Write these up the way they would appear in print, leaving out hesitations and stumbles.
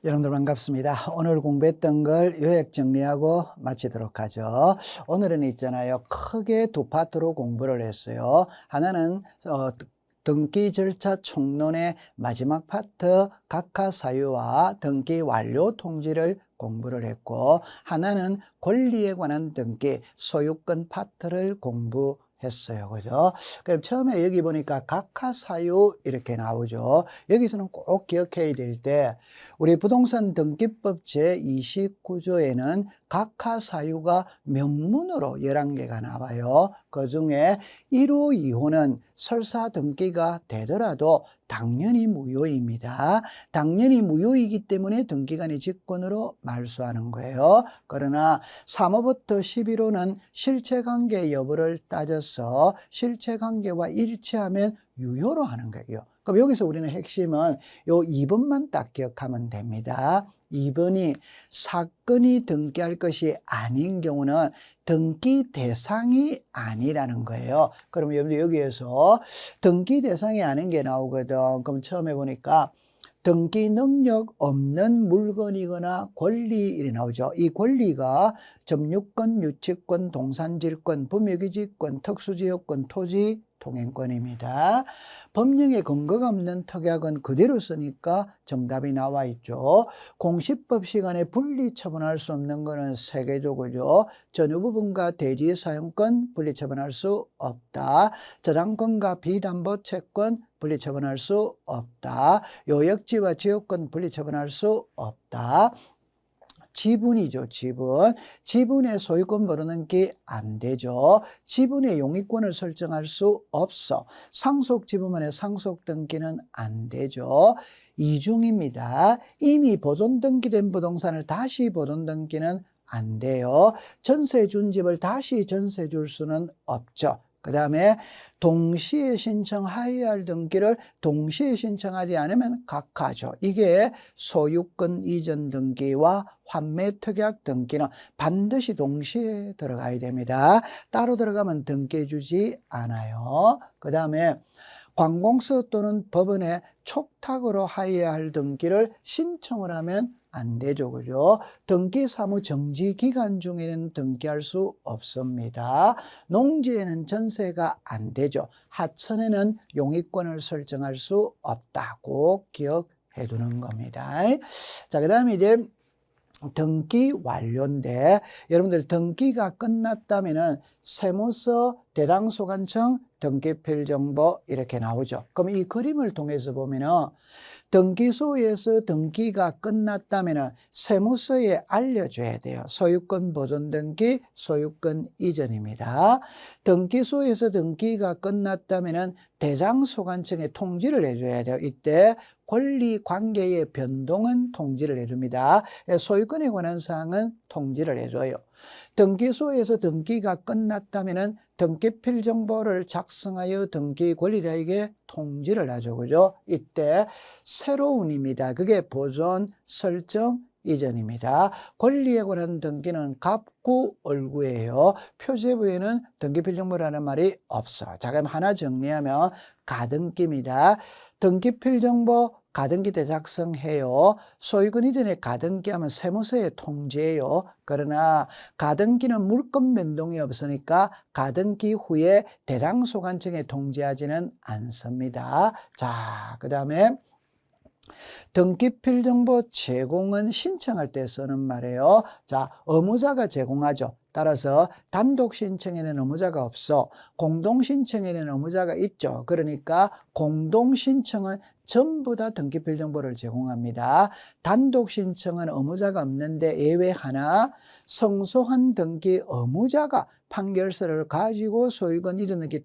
여러분들 반갑습니다. 오늘 공부했던 걸 요약 정리하고 마치도록 하죠. 오늘은 있잖아요. 크게 두 파트로 공부를 했어요. 하나는 등기 절차 총론의 마지막 파트 각하사유와 등기 완료 통지를 공부를 했고, 하나는 권리에 관한 등기 소유권 파트를 공부했어요. 그죠? 그럼 처음에 여기 보니까 각하사유 이렇게 나오죠. 여기서는 꼭 기억해야 될 때, 우리 부동산 등기법 제29조에는 각하사유가 명문으로 11개가 나와요. 그 중에 1호, 2호는 설사 등기가 되더라도 당연히 무효입니다. 당연히 무효이기 때문에 등기관이 직권으로 말소하는 거예요. 그러나 3호부터 11호는 실체관계 여부를 따져서 실체관계와 일치하면 유효로 하는 거예요. 그럼 여기서 우리는 핵심은 요 2번만 딱 기억하면 됩니다. 2번이 사건이 등기할 것이 아닌 경우는 등기 대상이 아니라는 거예요. 그럼 여러분들 여기에서 등기 대상이 아닌 게 나오거든. 그럼 처음에 보니까 등기 능력 없는 물건이거나 권리 이렇게 나오죠. 이 권리가 점유권, 유치권, 동산질권, 분묘기지권, 특수지역권, 토지, 통행권입니다. 법령에 근거가 없는 특약은 그대로 쓰니까 정답이 나와 있죠. 공시법 시간에 분리처분할 수 없는 거는 세계적으로 전유부분과 대지사용권 분리처분할 수 없다. 저당권과 비담보채권 분리처분할 수 없다. 요역지와 지역권 분리처분할 수 없다. 지분이죠, 지분. 지분의 소유권 모르는 게 안 되죠. 지분의 용익권을 설정할 수 없어. 상속 지분만의 상속 등기는 안 되죠. 이중입니다. 이미 보존 등기된 부동산을 다시 보존 등기는 안 돼요. 전세 준 집을 다시 전세 줄 수는 없죠. 그 다음에 동시에 신청하여야 등기를 동시에 신청하지 않으면 각하죠. 이게 소유권 이전 등기와 환매 특약 등기는 반드시 동시에 들어가야 됩니다. 따로 들어가면 등기해 주지 않아요. 그 다음에 관공서 또는 법원에 촉탁으로 하여야 할 등기를 신청을 하면 안 되죠. 그죠? 등기 사무 정지 기간 중에는 등기할 수 없습니다. 농지에는 전세가 안 되죠. 하천에는 용익권을 설정할 수 없다고 기억해 두는 겁니다. 자, 그 다음에 이제 등기 완료인데, 여러분들 등기가 끝났다면은 세무서 대당소관청 등기필정보 이렇게 나오죠. 그럼 이 그림을 통해서 보면은 등기소에서 등기가 끝났다면 세무서에 알려줘야 돼요. 소유권 보존 등기, 소유권 이전입니다. 등기소에서 등기가 끝났다면 대장소관청에 통지를 해줘야 돼요. 이때 권리관계의 변동은 통지를 해줍니다. 소유권에 관한 사항은 통지를 해줘요. 등기소에서 등기가 끝났다면 등기필정보를 작성하여 등기 권리자에게 통지를 하죠. 그죠? 이때 새로운입니다. 그게 보존, 설정, 이전입니다. 권리에 관한 등기는 갑구, 얼구예요. 표제부에는 등기필정보라는 말이 없어. 자, 그럼 하나 정리하면 가등기입니다. 등기필정보 가등기 때 작성해요. 소유권 이전에 가등기하면 세무서에 통지해요. 그러나 가등기는 물권 변동이 없으니까 가등기 후에 대장소관청에 통지하지는 않습니다. 자, 그 다음에 등기필정보 제공은 신청할 때 쓰는 말이에요. 자, 의무자가 제공하죠. 따라서 단독 신청에는 의무자가 없어. 공동 신청에는 의무자가 있죠. 그러니까 공동 신청은 전부 다 등기필정보를 제공합니다. 단독 신청은 의무자가 없는데 예외 하나, 성소한 등기 의무자가 판결서를 가지고 소유권 이전하는 게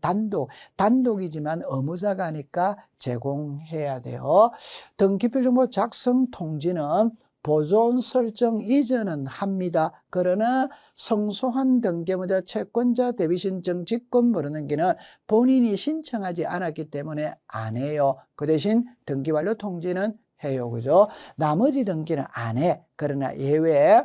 단독이지만 의무자가 하니까 제공해야 돼요. 등기필정보 작성 통지는 보존 설정 이전은 합니다. 그러나 성소한 등기의무자 채권자 대비신청 직권 모르는 게는 본인이 신청하지 않았기 때문에 안 해요. 그 대신 등기완료 통지는 해요. 그죠? 나머지 등기는 안 해. 그러나 예외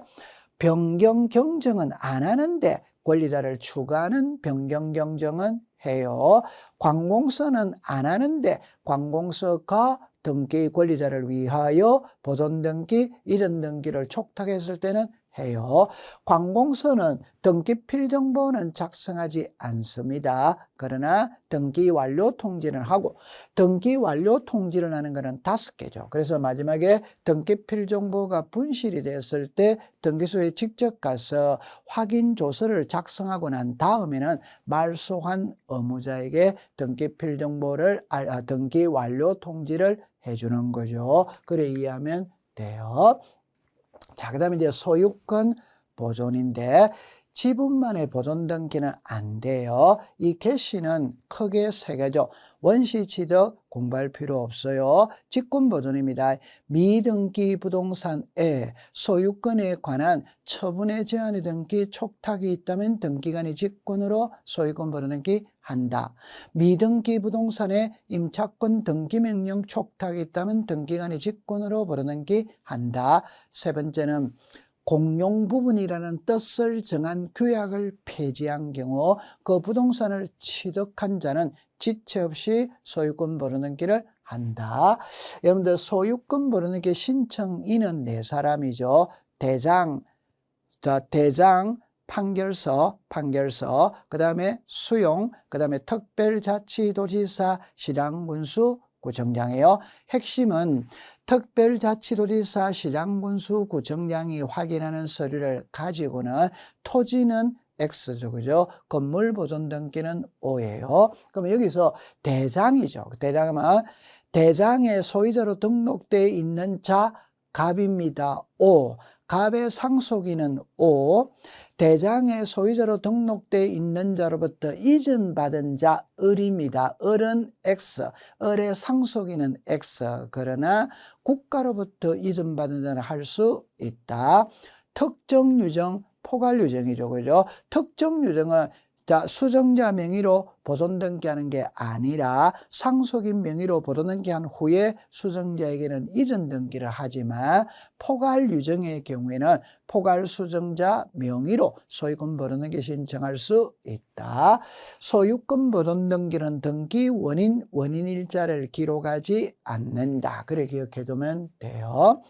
변경 경정은 안 하는데 권리자를 추가하는 변경 경정은 해요. 관공서는 안 하는데 관공서가 등기 권리자를 위하여 보존등기, 이전등기를 촉탁했을 때는 해요. 관공서는 등기 필정보는 작성하지 않습니다. 그러나 등기 완료 통지를 하고, 등기 완료 통지를 하는 것은 5개죠. 그래서 마지막에 등기 필정보가 분실이 됐을 때 등기소에 직접 가서 확인 조서를 작성하고 난 다음에는 말소한 의무자에게 등기 필정보를 등기 완료 통지를 해주는 거죠. 그래 이해하면 돼요. 자, 그 다음에 이제 소유권 보존인데, 지분만의 보존 등기는 안 돼요. 이 개시는 크게 3개죠. 원시 취득 공부할 필요 없어요. 직권 보존입니다. 미등기 부동산에 소유권에 관한 처분의 제한의 등기 촉탁이 있다면 등기관이 직권으로 소유권 보존 등기 한다. 미등기 부동산에 임차권 등기 명령 촉탁이 있다면 등기관이 직권으로 보존 등기 한다. 3번째는 공용 부분이라는 뜻을 정한 규약을 폐지한 경우 그 부동산을 취득한 자는 지체 없이 소유권 보존 등기를 한다. 여러분들 소유권 보존 등기 신청인은 4사람이죠. 대장, 판결서, 그 다음에 수용, 그 다음에 특별자치도지사, 시장군수, 구청장이에요. 핵심은 특별자치도지사, 시장군수, 구청장이 확인하는 서류를 가지고는 토지는 X죠. 그죠? 건물 보존 등기는 O예요. 그러면 여기서 대장이죠. 대장은 대장의 소유자로 등록되어 있는 자, 갑입니다. O. 갑의 상속인은 O. 대장의 소유자로 등록되어 있는 자로부터 이전받은 자, 을입니다. 을은 X. 을의 상속인은 X. 그러나 국가로부터 이전받은 자는 할 수 있다. 특정 유정, 포괄 유정이죠. 그죠? 특정 유정은 수정자 명의로 보존 등기하는 게 아니라 상속인 명의로 보존 등기한 후에 수정자에게는 이전 등기를 하지만, 포괄 유정의 경우에는 포괄 수정자 명의로 소유권 보존 등기 신청할 수 있다. 소유권 보존 등기는 등기 원인 일자를 기록하지 않는다. 그래 기억해두면 돼요.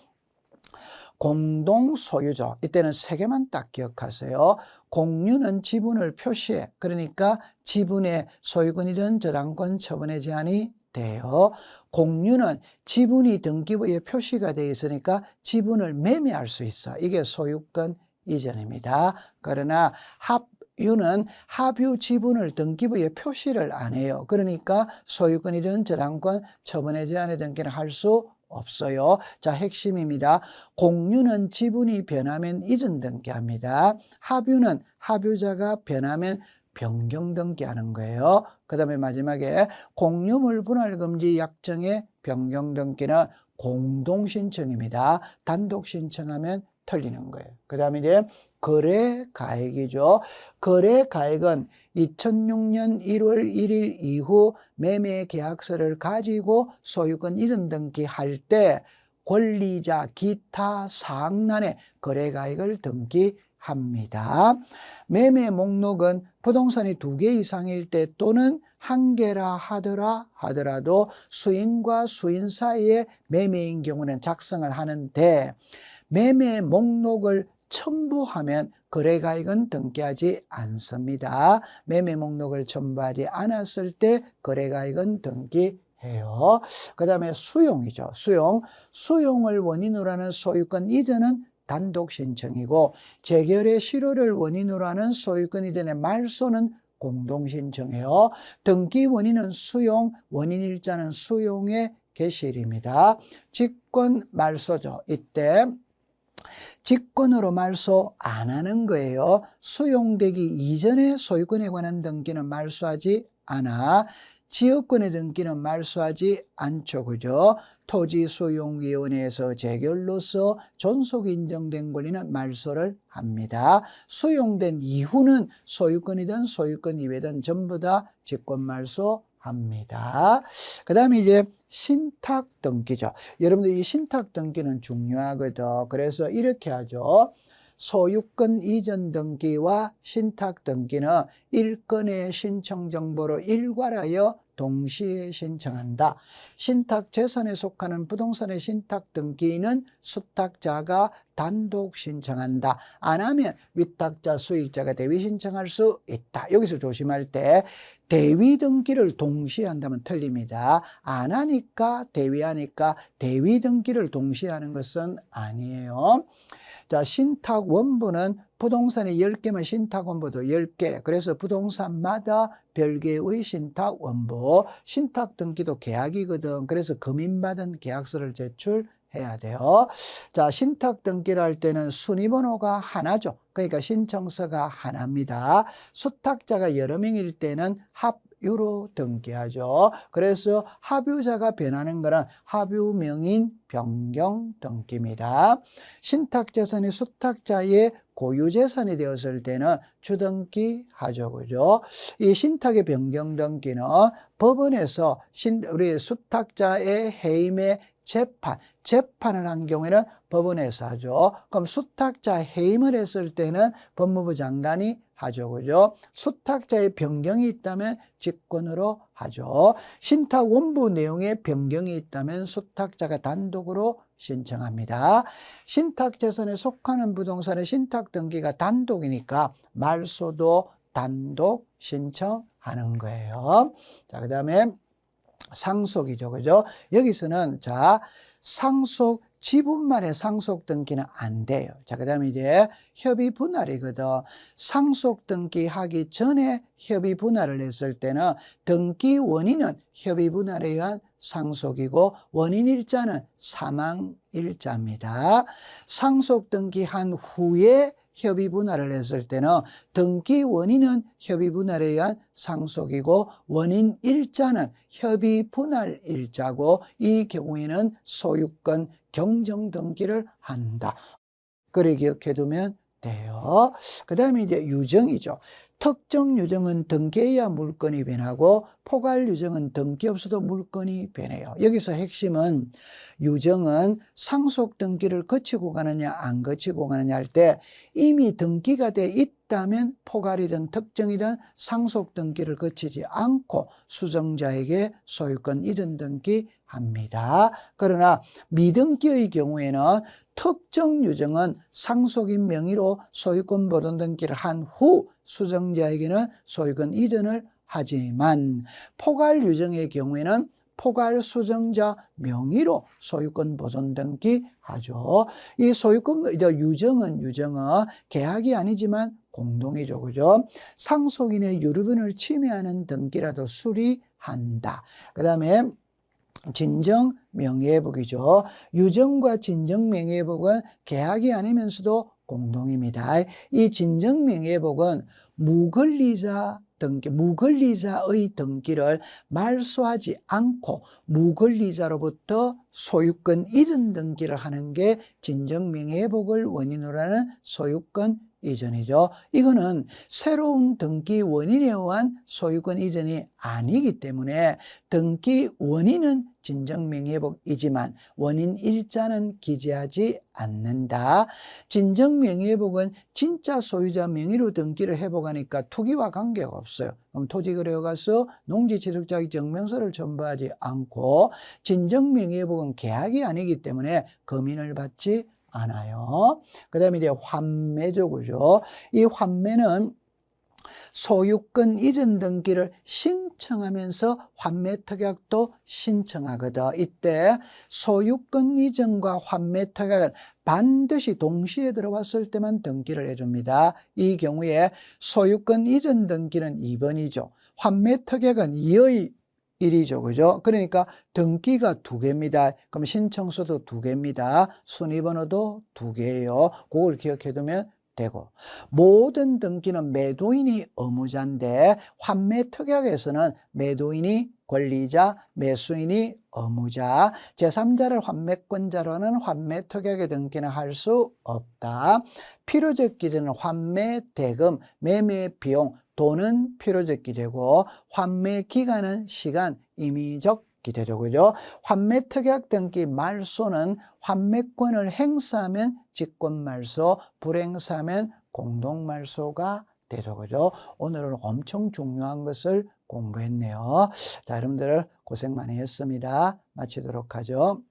공동소유죠. 이때는 3개만 딱 기억하세요. 공유는 지분을 표시해. 그러니까 지분의 소유권이든 저당권 처분의 제한이 돼요. 공유는 지분이 등기부에 표시가 되어 있으니까 지분을 매매할 수 있어. 이게 소유권 이전입니다. 그러나 합유는 합유 지분을 등기부에 표시를 안 해요. 그러니까 소유권이든 저당권 처분의 제한의 등기는 할 수 없어요. 자, 핵심입니다. 공유는 지분이 변하면 이전 등기합니다. 합유는 합유자가 변하면 변경 등기하는 거예요. 그 다음에 마지막에 공유물 분할 금지 약정의 변경 등기는 공동 신청입니다. 단독 신청하면 틀리는 거예요. 그 다음에 이제 거래가액이죠. 거래가액은 2006년 1월 1일 이후 매매계약서를 가지고 소유권 이전 등기할 때 권리자 기타 사항란에 거래가액을 등기합니다. 매매 목록은 부동산이 2개 이상일 때 또는 1개라 하더라도 수인과 수인 사이에 매매인 경우는 작성을 하는데, 매매 목록을 첨부하면 거래가액은 등기하지 않습니다. 매매 목록을 첨부하지 않았을 때 거래가액은 등기해요. 그 다음에 수용이죠. 수용을 원인으로 하는 소유권 이전은 단독 신청이고, 재결의 실효를 원인으로 하는 소유권 이전의 말소는 공동 신청이에요. 등기 원인은 수용, 원인 일자는 수용의 개시일입니다. 직권 말소죠. 이때 직권으로 말소 안 하는 거예요. 수용되기 이전에 소유권에 관한 등기는 말소하지 않아. 지역권의 등기는 말소하지 않죠. 그죠? 토지수용위원회에서 재결로서 존속 인정된 권리는 말소를 합니다. 수용된 이후는 소유권이든 소유권 이외든 전부 다 직권 말소합니다. 그 다음에 이제 신탁 등기죠. 여러분들 이 신탁 등기는 중요하거든. 그래서 이렇게 하죠. 소유권 이전 등기와 신탁 등기는 일건의 신청 정보로 일괄하여 동시에 신청한다. 신탁재산에 속하는 부동산의 신탁등기는 수탁자가 단독 신청한다. 안 하면 위탁자, 수익자가 대위 신청할 수 있다. 여기서 조심할 때 대위 등기를 동시에 한다면 틀립니다. 안 하니까 대위하니까 대위 등기를 동시에 하는 것은 아니에요. 자, 신탁 원부는 부동산이 10개면 신탁 원부도 10개. 그래서 부동산마다 별개의 신탁 원부. 신탁 등기도 계약이거든. 그래서 금인받은 계약서를 제출해야 돼요. 자, 신탁 등기를 할 때는 순위번호가 하나죠. 그러니까 신청서가 하나입니다. 수탁자가 여러 명일 때는 합유로 등기하죠. 그래서 합유자가 변하는 거는 합유명인 변경 등기입니다. 신탁재산이 수탁자의 고유재산이 되었을 때는 주등기 하죠. 그죠? 이 신탁의 변경 등기는 법원에서 우리 수탁자의 해임의 재판을 한 경우에는 법원에서 하죠. 그럼 수탁자 해임을 했을 때는 법무부 장관이 하죠. 그죠? 수탁자의 변경이 있다면 직권으로 하죠. 신탁 원부 내용에 변경이 있다면 수탁자가 단독으로 신청합니다. 신탁재산에 속하는 부동산의 신탁 등기가 단독이니까 말소도 단독 신청하는 거예요. 자, 그 다음에 상속이죠. 그죠? 여기서는 자, 상속 지분만의 상속 등기는 안 돼요. 자, 그 다음에 이제 협의 분할이거든. 상속 등기 하기 전에 협의 분할을 했을 때는 등기 원인은 협의 분할에 의한 상속이고 원인일자는 사망일자입니다. 상속 등기한 후에 협의 분할을 했을 때는 등기 원인은 협의 분할에 의한 상속이고 원인 일자는 협의 분할 일자고 이 경우에는 소유권 경정 등기를 한다. 그래 기억해 두면 돼요. 그 다음에 이제 유정이죠. 특정 유정은 등기해야 물건이 변하고 포괄 유정은 등기 없어도 물건이 변해요. 여기서 핵심은 유정은 상속 등기를 거치고 가느냐 안 거치고 가느냐 할 때 이미 등기가 돼 있다면 포괄이든 특정이든 상속 등기를 거치지 않고 수정자에게 소유권 이전 등기 합니다. 그러나 미등기의 경우에는 특정 유정은 상속인 명의로 소유권 보존 등기를 한 후 수정자에게는 소유권 이전을 하지만 포괄 유정의 경우에는 포괄 수정자 명의로 소유권 보존 등기 하죠. 이 소유권 유정은 계약이 아니지만 공동이죠. 그죠? 상속인의 유류분을 침해하는 등기라도 수리한다. 그 다음에 진정 명예회복이죠. 유정과 진정 명예회복은 계약이 아니면서도 공동입니다. 이 진정 명예회복은 무권리자의 등기를 말소하지 않고 무권리자로부터 소유권 이전 등기를 하는 게 진정 명예회복을 원인으로 하는 소유권 이전이죠. 이거는 새로운 등기 원인에 의한 소유권 이전이 아니기 때문에 등기 원인은 진정명예회복이지만 원인 일자는 기재하지 않는다. 진정명예회복은 진짜 소유자 명의로 등기를 회복하니까 투기와 관계가 없어요. 그럼 토지거래에 가서 농지취득자격 증명서를 첨부하지 않고 진정명예회복은 계약이 아니기 때문에 금인을 받지 않아요. 그 다음에 이제 환매죠. 그죠? 이 환매는 소유권 이전 등기를 신청하면서 환매특약도 신청하거든. 이때 소유권 이전과 환매특약은 반드시 동시에 들어왔을 때만 등기를 해줍니다. 이 경우에 소유권 이전 등기는 2번이죠. 환매특약은 2의 1이죠. 그죠? 그러니까 등기가 2개입니다. 그럼 신청서도 2개입니다. 순위번호도 2개예요. 그걸 기억해 두면 되고, 모든 등기는 매도인이 의무자인데 환매특약에서는 매도인이 권리자, 매수인이 의무자, 제3자를 환매권자로는 환매특약의 등기는 할 수 없다. 필요적 기재는 환매 대금, 매매 비용, 돈은 필요적 기재고 환매 기간은 시간, 임의적 기재죠. 그죠? 환매특약 등기 말소는 환매권을 행사하면 직권말소, 불행사하면 공동말소가 되죠. 그죠? 오늘은 엄청 중요한 것을 공부했네요. 자, 여러분들 고생 많이 했습니다. 마치도록 하죠.